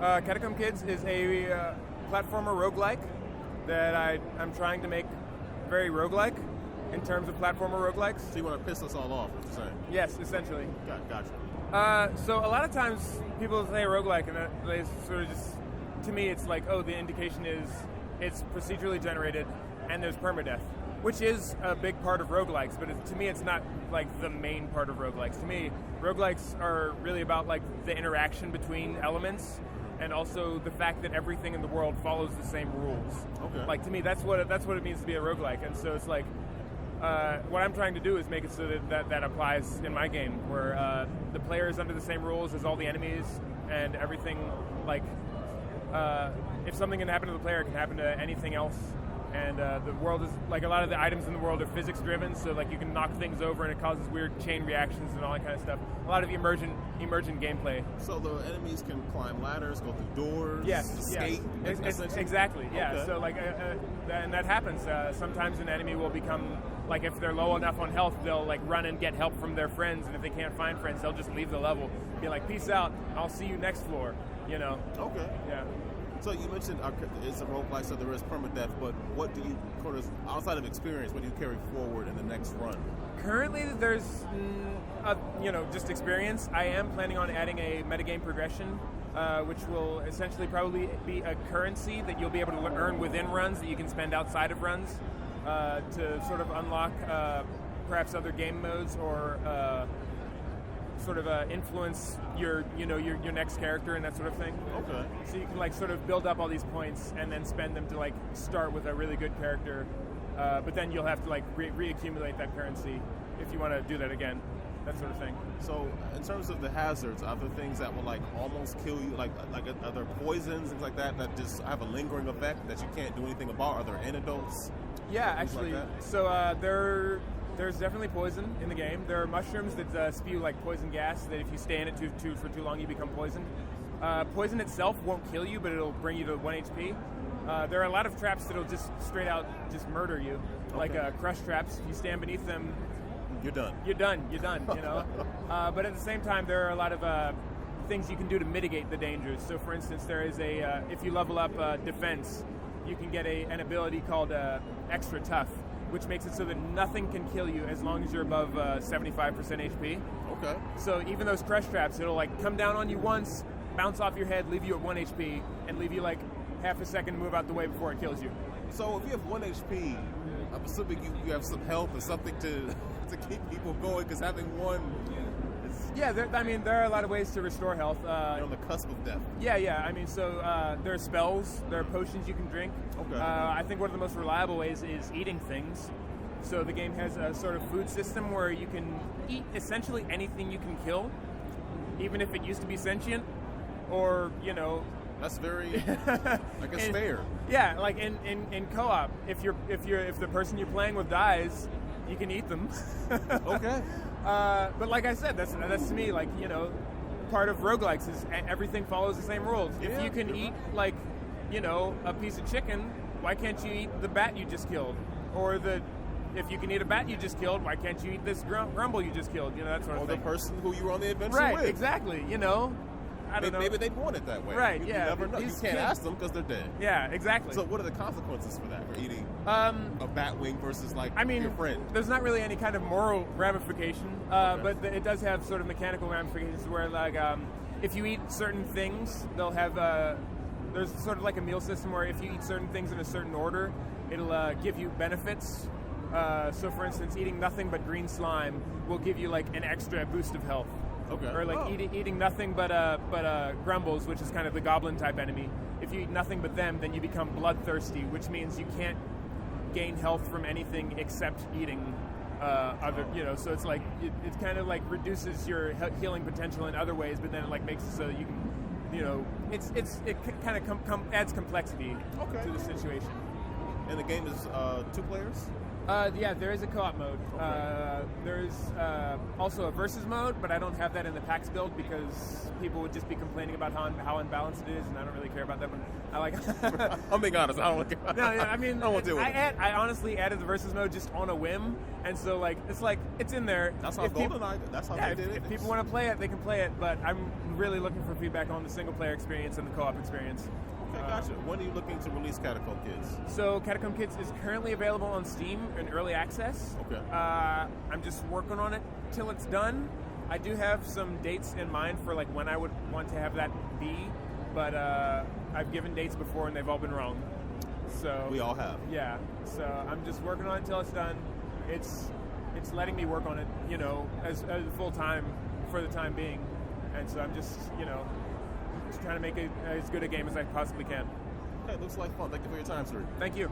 Catacomb Kids is a platformer roguelike that I'm trying to make very roguelike in terms of platformer roguelikes. So you want to piss us all off, what you're saying? Yes, essentially. Gotcha. So a lot of times people say roguelike, and they sort of just, to me, it's like, oh, the indication is it's procedurally generated and there's permadeath, which is a big part of roguelikes, but to me it's not like the main part of roguelikes. To me, roguelikes are really about like the interaction between elements and also the fact that everything in the world follows the same rules. Okay. Like, to me, that's what it means to be a roguelike. And so it's like, what I'm trying to do is make it so that applies in my game, where the player is under the same rules as all the enemies, and everything, like, if something can happen to the player, it can happen to anything else. And the world is, like, a lot of the items in the world are physics driven, so like you can knock things over and it causes weird chain reactions and all that kind of stuff. A lot of emergent gameplay. So the enemies can climb ladders, go through doors, escape. Exactly. Yeah. Okay. So like, and that happens. Sometimes an enemy will become, like, if they're low enough on health, they'll like run and get help from their friends, and if they can't find friends, they'll just leave the level, be like, peace out, I'll see you next floor. You know. Okay. Yeah. So you mentioned it's a roguelike, so there is permadeath, but what do you, outside of experience, what do you carry forward in the next run? Currently, there's, just experience. I am planning on adding a metagame progression, which will essentially probably be a currency that you'll be able to earn within runs that you can spend outside of runs to sort of unlock perhaps other game modes or sort of influence your next character and that sort of thing. Okay. So you can like sort of build up all these points and then spend them to like start with a really good character, but then you'll have to like reaccumulate that currency if you want to do that again, that sort of thing. So in terms of the hazards, are there things that will like almost kill you, like are there poisons, things like that just have a lingering effect that you can't do anything about? Are there antidotes? Yeah, actually. Like so there's definitely poison in the game. There are mushrooms that spew like poison gas that if you stay in it for too long, you become poisoned. Poison itself won't kill you, but it'll bring you to 1 HP. There are a lot of traps that'll just straight out just murder you, like crush traps. If you stand beneath them, you're done. You know. But at the same time, there are a lot of things you can do to mitigate the dangers. So, for instance, there is if you level up defense, you can get an ability called Extra Tough, which makes it so that nothing can kill you as long as you're above 75% HP. Okay. So even those crush traps, it'll like come down on you once, bounce off your head, leave you at 1 HP, and leave you like half a second to move out the way before it kills you. So if you have 1 HP, I'm assuming you have some health or something to keep people going, because having one is... Yeah, there are a lot of ways to restore health. You're on the cusp of death. Yeah. I mean, so there are spells, there are potions you can drink. Okay. I think one of the most reliable ways is eating things. So the game has a sort of food system where you can eat essentially anything you can kill, even if it used to be sentient, or, you know... That's very, I guess, fair. Yeah, like in co-op, if the person you're playing with dies, you can eat them. Okay. But like I said, that's to me, like, you know, part of roguelikes is everything follows the same rules. Yeah, if you can eat, like, you know, a piece of chicken, why can't you eat the bat you just killed? Or if you can eat a bat you just killed, why can't you eat this grumble you just killed? You know, that sort of thing. Or the person who you were on the adventure with. Right, exactly. You know. I don't know. Maybe they want it that way. Right, You yeah. never know. You can't ask them because they're dead. Yeah, exactly. So what are the consequences for that, for eating a bat wing versus, like, your friend? There's not really any kind of moral ramification, but it does have sort of mechanical ramifications where, like, if you eat certain things, they'll have, there's sort of like a meal system where if you eat certain things in a certain order, it'll give you benefits. So, for instance, eating nothing but green slime will give you, like, an extra boost of health. Okay. Or like eating nothing but grumbles, which is kind of the goblin type enemy. If you eat nothing but them, then you become bloodthirsty, which means you can't gain health from anything except eating other. You know, so it's like it kind of like reduces your healing potential in other ways, but then it like makes it so that you can, you know, it kind of adds complexity to the situation. And the game is 2 players. Yeah, there is a co-op mode. Okay. There's also a versus mode, but I don't have that in the PAX build because people would just be complaining about how unbalanced it is, and I don't really care about that one. I like. I'm being honest. I don't look. No, yeah, I mean, I won't deal with it. I honestly added the versus mode just on a whim, and so it's in there. That's how GoldenEye. That's how they did it. If people want to play it, they can play it. But I'm really looking for feedback on the single player experience and the co-op experience. Okay, gotcha. When are you looking to release Catacomb Kids? So Catacomb Kids is currently available on Steam in early access. Okay. I'm just working on it till it's done. I do have some dates in mind for like when I would want to have that be, but I've given dates before and they've all been wrong. So we all have. Yeah. So I'm just working on it till it's done. It's letting me work on it, as full time for the time being, and so I'm just trying to make it as good a game as I possibly can. Okay, looks like fun. Thank you for your time, sir. Thank you.